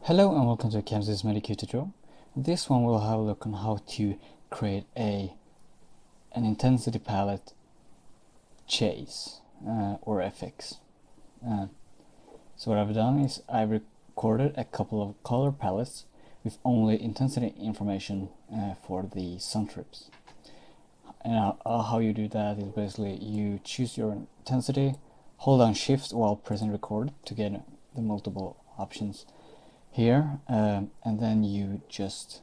Hello and welcome to ChamSys MagicQ tutorial. In this one we'll have a look on how to create an intensity palette chase or FX. So what I've done is I've recorded a couple of color palettes with only intensity information for the sun trips. And how you do that is basically you choose your intensity, hold down shift while pressing record to get the multiple options here, and then you just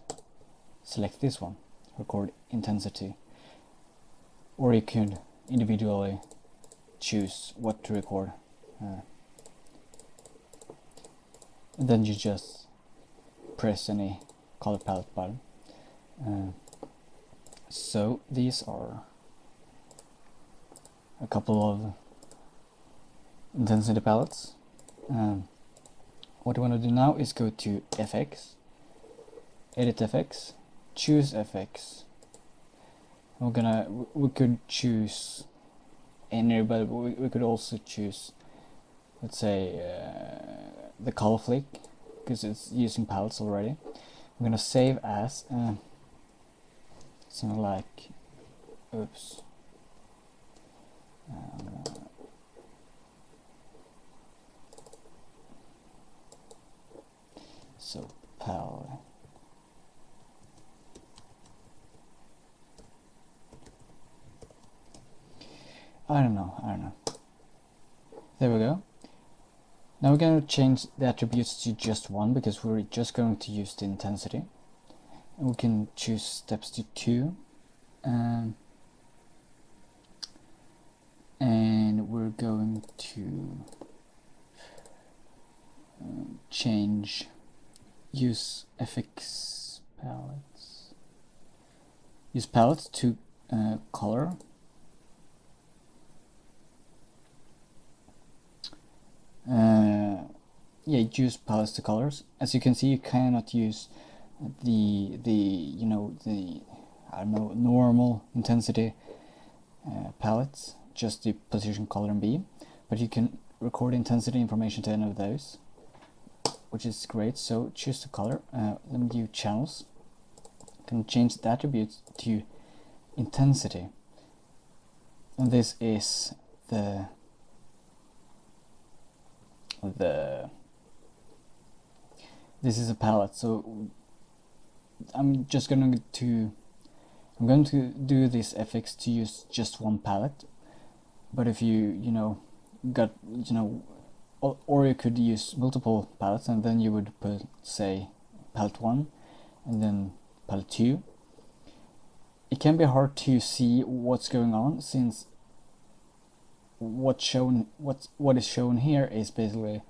select this one, record intensity, or you could individually choose what to record, and then you just press any color palette button. So these are a couple of intensity palettes. What you want to do now is go to FX, edit FX, choose FX. We could choose any, but we could also choose, let's say, the color flick, because it's using palettes already. I'm gonna save as something like, oops. So palette. I don't know. There we go. Now we're going to change the attributes to just one because we're just going to use the intensity. And we can choose steps to 2. And we're going to change use FX palettes. Use palettes to color. Yeah, use palettes to colors. As you can see, you cannot use the normal intensity palettes, just the position, color, and beam. But you can record intensity information to any of those, which is great. So choose the color. Let me do channels. Can change the attributes to intensity, and this is this is a palette. So I'm going to do this FX to use just one palette. But if or you could use multiple palettes, and then you would put, say, palette 1 and then palette 2. It can be hard to see what's going on, since what is shown here is basically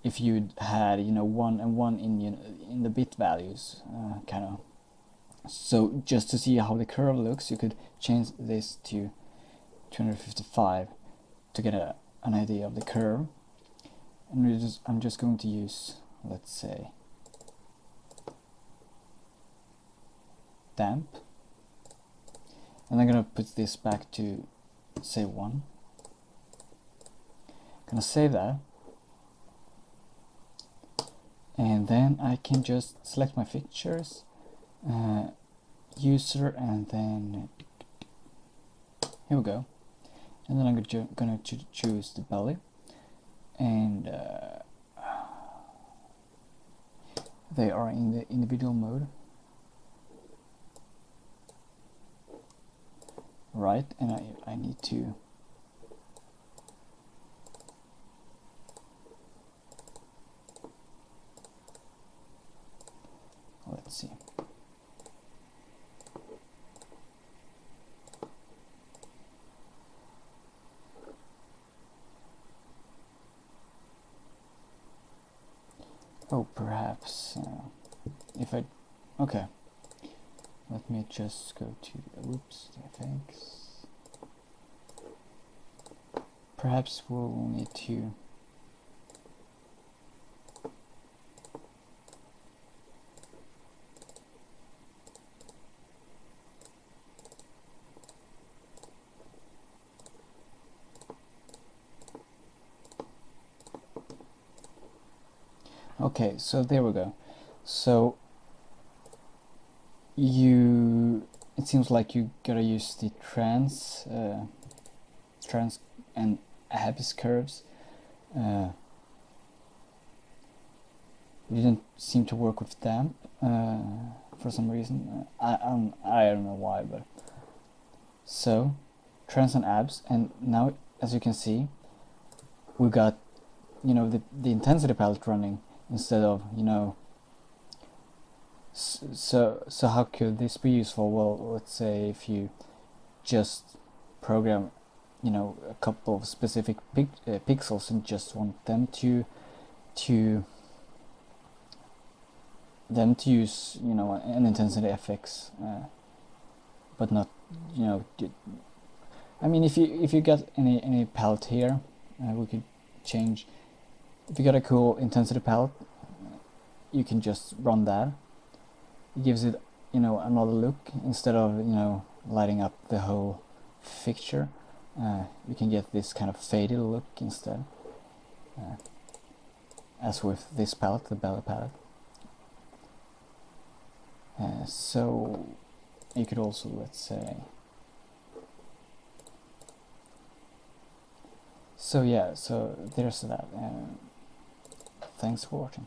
if you'd had 1 and 1 in the bit values, kind of. So just to see how the curve looks, you could change this to 255 to get an idea of the curve. And I'm just going to use, let's say, damp, and I'm gonna put this back to, say, 1. Gonna save that, and then I can just select my fixtures, user, and then here we go. And then I'm gonna choose the belly, and they are in the individual mode, right? And I need to let's see. Oh, perhaps okay. Let me just go to the FX. Perhaps we'll need to Okay, so there we go. So it seems like you gotta use the trans and abs curves. It didn't seem to work with damp for some reason. I don't know why, but so trans and abs, and now as you can see, we got, you know, the intensity palette running instead of, you know. So how could this be useful? Well, let's say if you just program, you know, a couple of specific pixels and just want them to use, you know, an intensity FX, but not, you know, I mean, if you got any palette here, we could change. If you got a cool intensity palette, you can just run that. It gives it, you know, another look instead of, you know, lighting up the whole picture. You can get this kind of faded look instead, as with this palette, the Belly palette. So you could also, let's say, so yeah, so there's that. Thanks for watching.